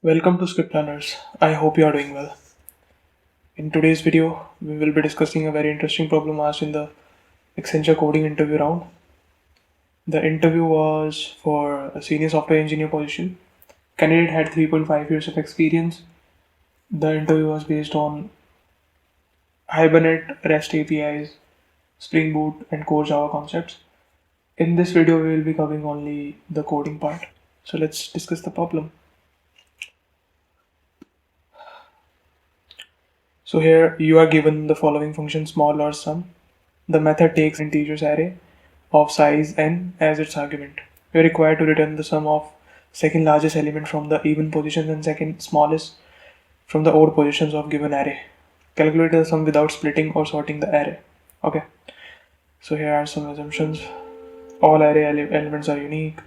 Welcome to Script Learners. I hope you are doing well. In today's video, we will be discussing a very interesting problem asked in the Accenture coding interview round. The interview was for a senior software engineer position. Candidate had 3.5 years of experience. The interview was based on Hibernate, REST APIs, Spring Boot, and core Java concepts. In this video, we will be covering only the coding part. So let's discuss the problem. So here you are given the following function small or sum. The method takes integers array of size n as its argument. You are required to return the sum of second largest element from the even positions and second smallest from the odd positions of given array. Calculate the sum without splitting or sorting the array. Okay. So here are some assumptions. All array elements are unique.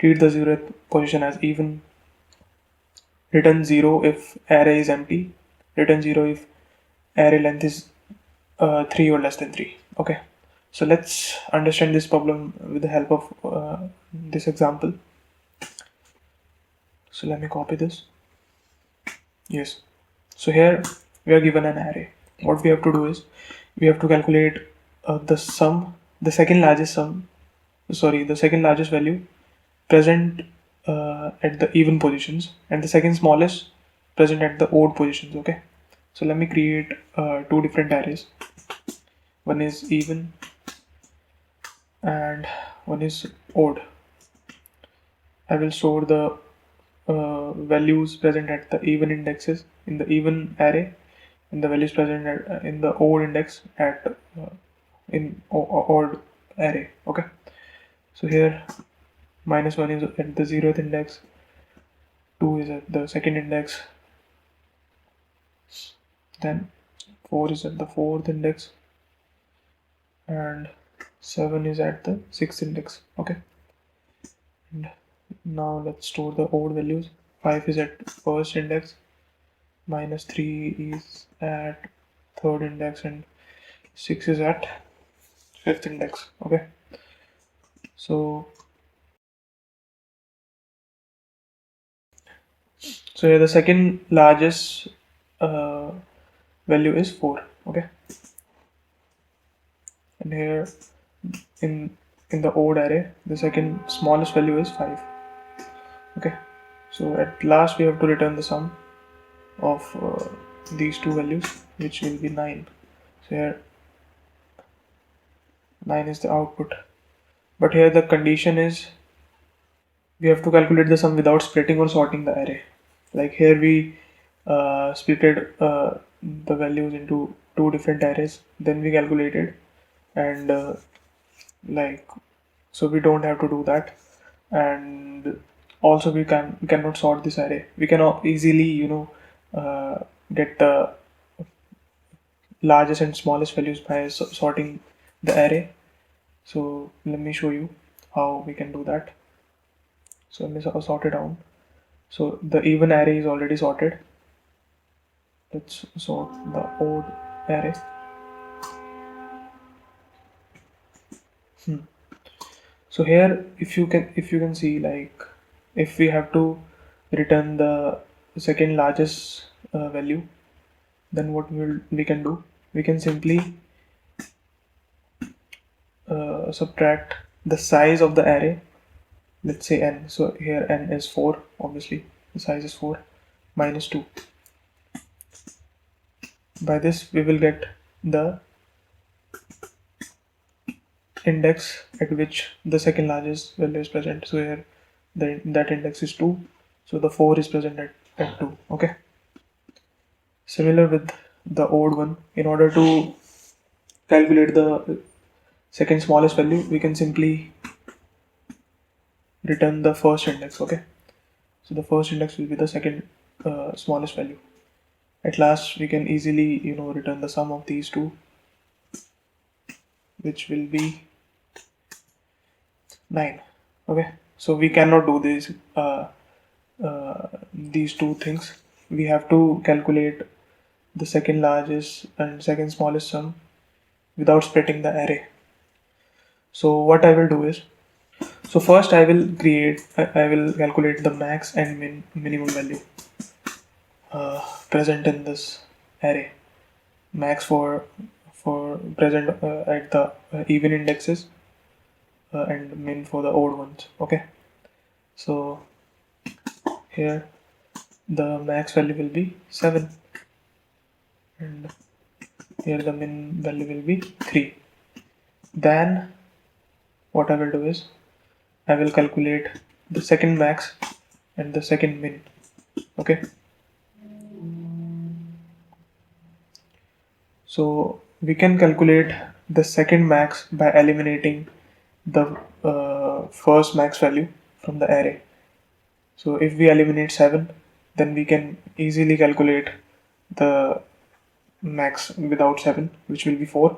Treat the 0th position as even. Return 0 if array is empty. Return 0 if array length is 3 or less than 3. Okay, so let's understand this problem with the help of this example. So let me copy this. Yes, so here we are given an array. What we have to do is we have to calculate the second largest value present at the even positions and the second smallest present at the odd positions. Okay, so let me create two different arrays. One is even and one is odd. I will store the values present at the even indexes in the even array and the values present in the odd index at in odd array. Okay, so here -1 is at the 0th index, 2 is at the second index, then 4 is at the 4th index, and 7 is at the 6th index. Okay, and now let's store the odd values. 5 is at first index, -3 is at third index, and 6 is at fifth index. Okay, so here the second largest value is 4. Okay, and here in the odd array the second smallest value is 5. Okay, so at last we have to return the sum of these two values, which will be 9. So here 9 is the output, but here the condition is we have to calculate the sum without splitting or sorting the array. Like here we splitted the values into two different arrays, then we calculated, and so we don't have to do that. And also we cannot sort this array. We cannot easily get the largest and smallest values by sorting the array. So let me show you how we can do that. So let me sort it down. So the even array is already sorted. Let's sort the odd array. So here if you can see, like if we have to return the second largest value, then what we can do, we can simply subtract the size of the array. Let's say n. So here n is 4, obviously the size is 4, -2. By this we will get the index at which the second largest value is present. So here that index is 2, so the 4 is present at 2. Okay, similar with the odd one. In order to calculate the second smallest value, we can simply return the first index. Okay, so the first index will be the second smallest value. At last we can easily return the sum of these two, which will be 9. Okay, so we cannot do these two things. We have to calculate the second largest and second smallest sum without splitting the array. So what I will do is, so first I will calculate the max and minimum value. present in this array. Max for present at the even indexes, and min for the odd ones. Okay, so here the max value will be 7, and here the min value will be 3. Then what I will do is I will calculate the second max and the second min. Okay, so we can calculate the second max by eliminating the first max value from the array. So if we eliminate 7, then we can easily calculate the max without 7, which will be 4.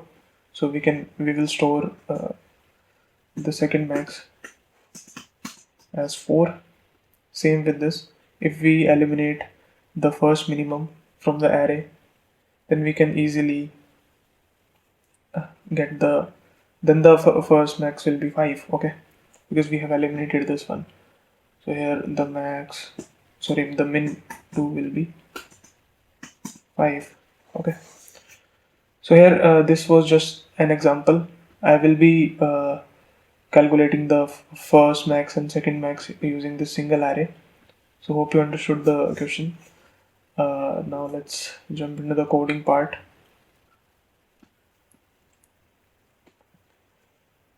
So we will store the second max as 4. Same with this. If we eliminate the first minimum from the array, then we can easily get the first max will be 5. Okay, because we have eliminated this one. So here the the min 2 will be 5. Okay, so here this was just an example. I will be calculating the first max and second max using this single array. So hope you understood the question. Now let's jump into the coding part.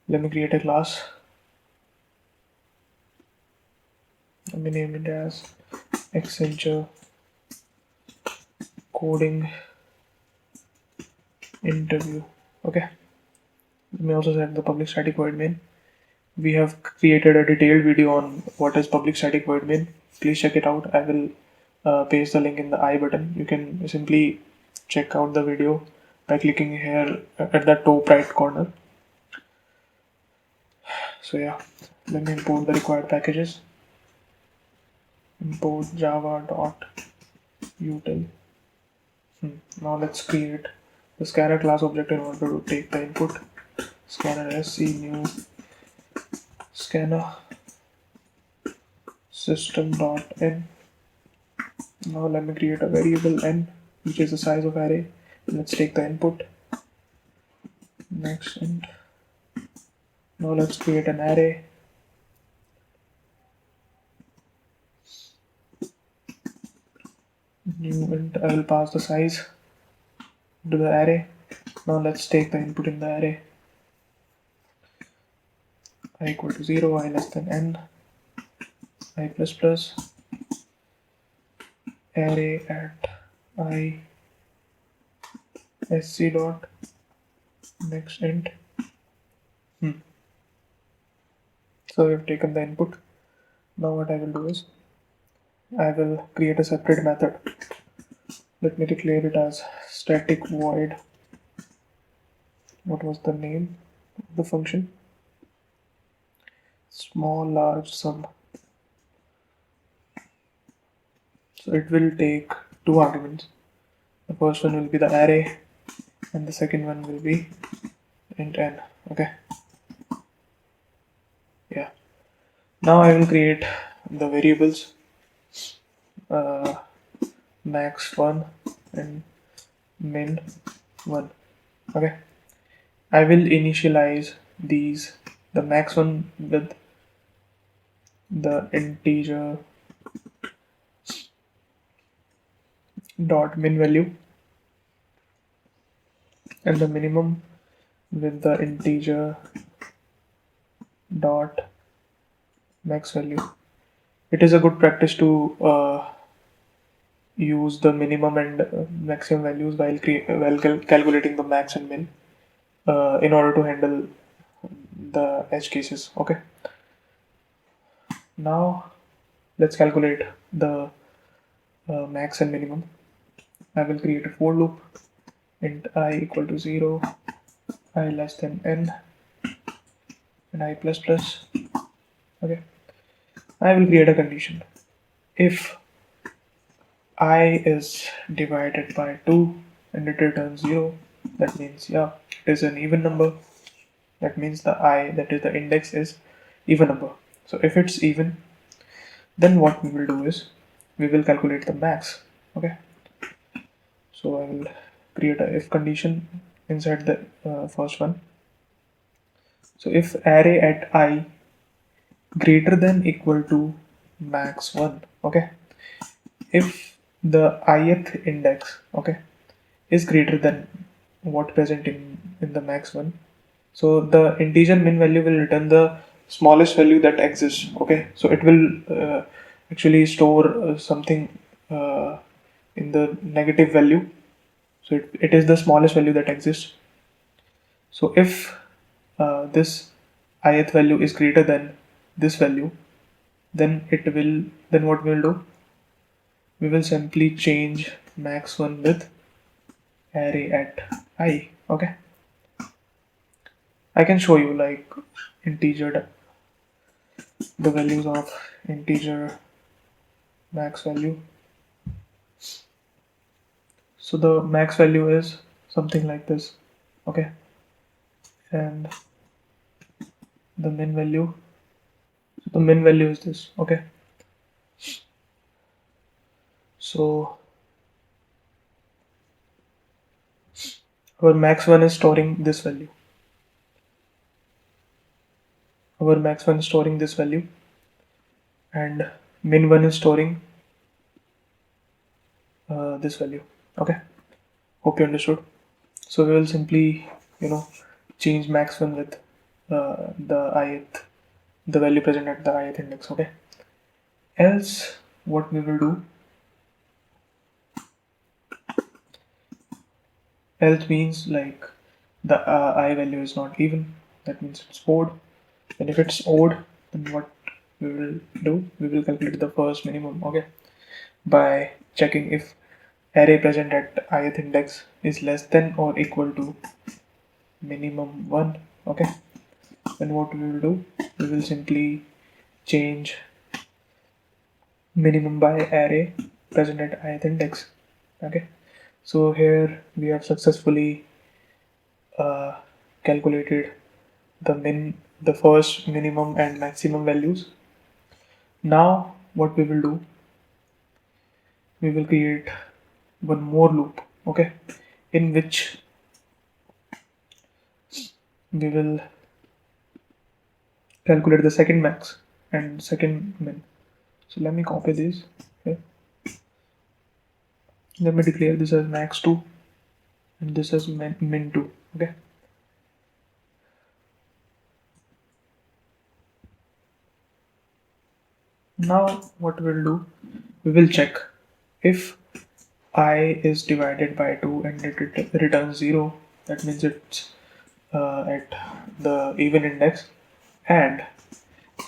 Let me create a class. Let me name it as Accenture coding interview. Okay, let me also set the public static void main. We have created a detailed video on what is public static void main. Please check it out. I will paste the link in the I button. You can simply check out the video by clicking here at the top right corner. So yeah, let me import the required packages. Import java.util. Now let's create the scanner class object in order to take the input. Scanner sc new scanner system.n. Now let me create a variable n, which is the size of array. Let's take the input. Next int. Now let's create an array. New int. I will pass the size to the array. Now let's take the input in the array. I equal to 0, I less than n, I plus plus, array at I sc dot next int. So we have taken the input. Now what I will do is I will create a separate method. Let me declare it as static void. What was the name of the function? Small large sum. So it will take 2 arguments. The first one will be the array and the second one will be int n. Okay, yeah. Now I will create the variables max 1 and min 1. Okay, I will initialize these, the max one with the integer dot min value and the minimum with the integer dot max value. It is a good practice to use the minimum and maximum values while calculating the max and min in order to handle the edge cases. Okay, now let's calculate the max and minimum. I will create a for loop. Int I equal to 0, I less than n, and I plus plus. Okay, I will create a condition. If I is divided by 2 and it returns 0, that means yeah, it is an even number. That means the I, that is the index, is even number. So if it's even, then what we will do is we will calculate the max. Okay, so I will create a if condition inside the first one. So if array at I greater than equal to max 1, okay, if the ith index, okay, is greater than what present in the max 1, so the integer min value will return the smallest value that exists. Okay, so it will actually store something uh, in the negative value, so it is the smallest value that exists. So if this ith value is greater than this value, then what we will do, we will simply change max 1 with array at I. Okay, I can show you like integer, the values of integer max value. So the max value is something like this. Okay, and the min value, so the min value is this. Okay, so our max 1 is storing this value, our max 1 is storing this value, and min 1 is storing this value. Okay, hope you understood. So we will simply, you know, change max 1 with the ith, the value present at the ith index. Okay, else what we will do, else means like the I value is not even, that means it's odd, and if it's odd, then what we will do, we will calculate the first minimum. Okay, by checking if array present at ith index is less than or equal to minimum 1. Okay, then what we will do, we will simply change minimum by array present at ith index. Okay, so here we have successfully calculated the first minimum and maximum values. Now what we will do, we will create one more loop. Okay, in which we will calculate the second max and second min. So let me copy this. Okay, let me declare this as max 2 and this as min 2. Okay, now what we'll do, we will check if I is divided by 2 and it returns 0, that means it's at the even index, and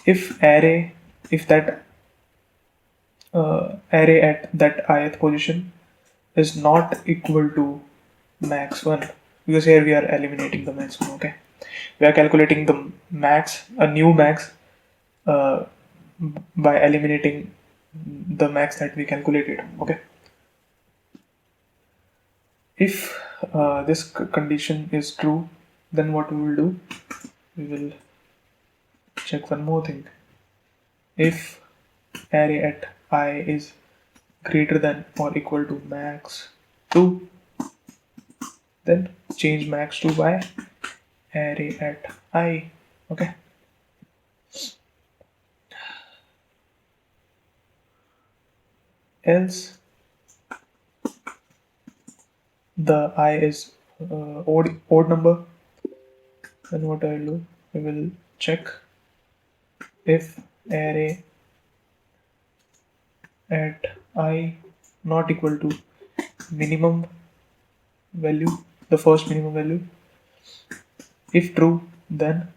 if that array at that ith position is not equal to max 1, because here we are eliminating the maximum. Okay, we are calculating the max, a new max, uh, by eliminating the max that we calculated. Okay, if this condition is true, then what we will do, we will check one more thing. If array at I is greater than or equal to max 2, then change max 2 by array at I. Okay, else the I is odd number, then what I will do, I will check if array at I not equal to minimum value, the first minimum value. If true, then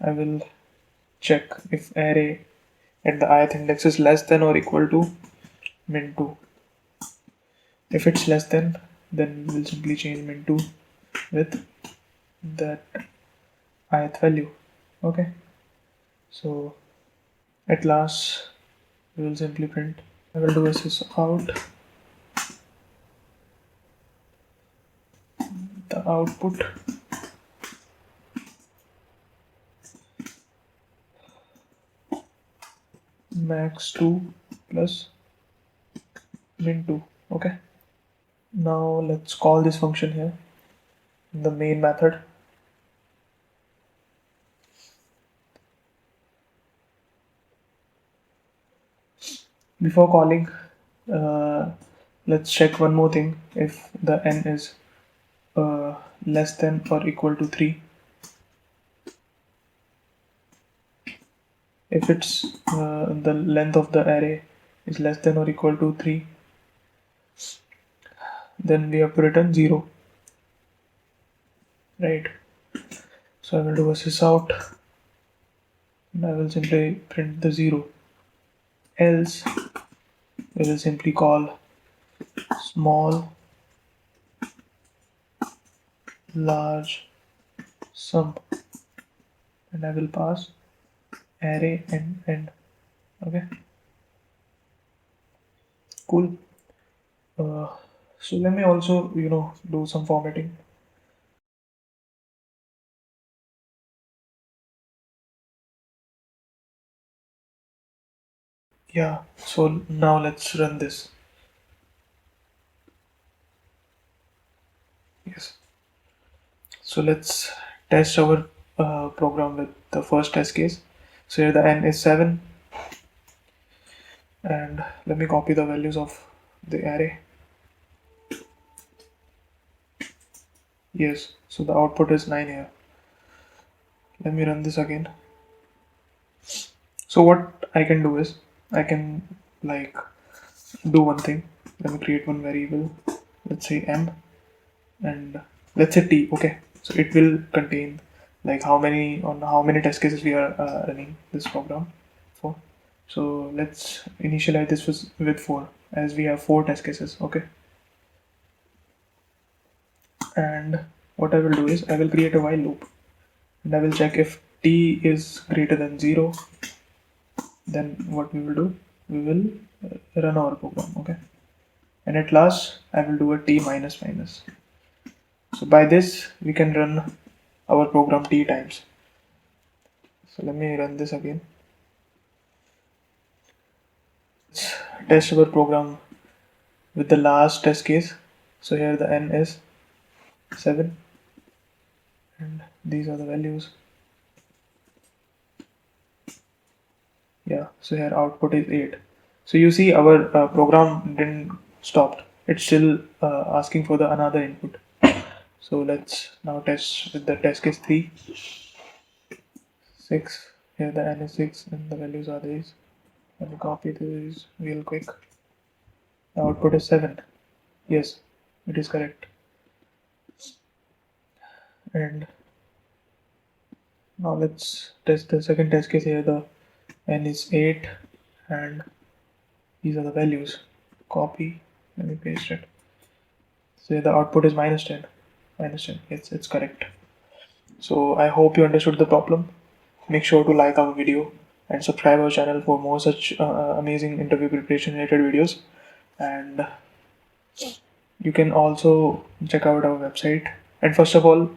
I will check if array at the ith index is less than or equal to min 2. If it's less than, then we'll simply change min 2 with that ith value. Okay, so at last we will simply print, I will do sys out the output max 2 plus min2. Okay, now let's call this function here in the main method. Before calling, let's check one more thing. If the n is less than or equal to 3, if it's the length of the array is less than or equal to 3, then we have to return 0, right? So I will do a sysout and I will simply print the 0. Else we will simply call small large sum and I will pass array and end. Okay, cool. So let me also do some formatting. Yeah, so now let's run this. Yes, so let's test our program with the first test case. So here the n is 7 and let me copy the values of the array. Yes, so the output is 9 here. Let me run this again. So what I can do is I can like do one thing. Let me create one variable, let's say m, and let's say t. Okay, so it will contain like how many test cases we are running this program for. So let's initialize this with 4, as we have 4 test cases. Okay, and what I will do is I will create a while loop and I will check if t is greater than 0. Then what we will do, we will run our program. Okay, and at last I will do a t minus minus. So by this we can run our program t times. So let me run this again. Let's test our program with the last test case. So here the n is 7 and these are the values. Yeah, so here output is 8. So you see our program didn't stop. It's still asking for the another input. So let's now test with the test case 3. 6. Here the n is 6 and the values are these. Let me copy these real quick. The output is 7. Yes, it is correct. And now let's test the second test case. Here the n is 8 and these are the values. Copy, let me paste it. So the output is minus 10. Minus 10, yes, it's correct. So I hope you understood the problem. Make sure to like our video and subscribe our channel for more such amazing interview preparation related videos. And you can also check out our website. And first of all,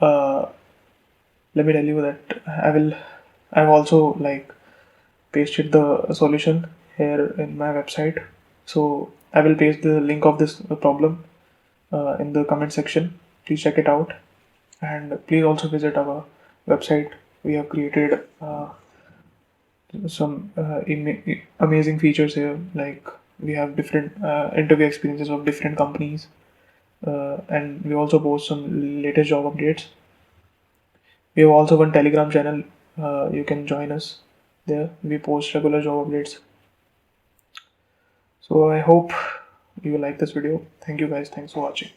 uh, let me tell you that I've also like pasted the solution here in my website. So I will paste the link of this problem in the comment section. Please check it out, and please also visit our website. We have created some amazing features here, like we have different interview experiences of different companies, and we also post some latest job updates. We have also one Telegram channel. You can join us there. We post regular job updates. So I hope you like this video. Thank you guys. Thanks for watching.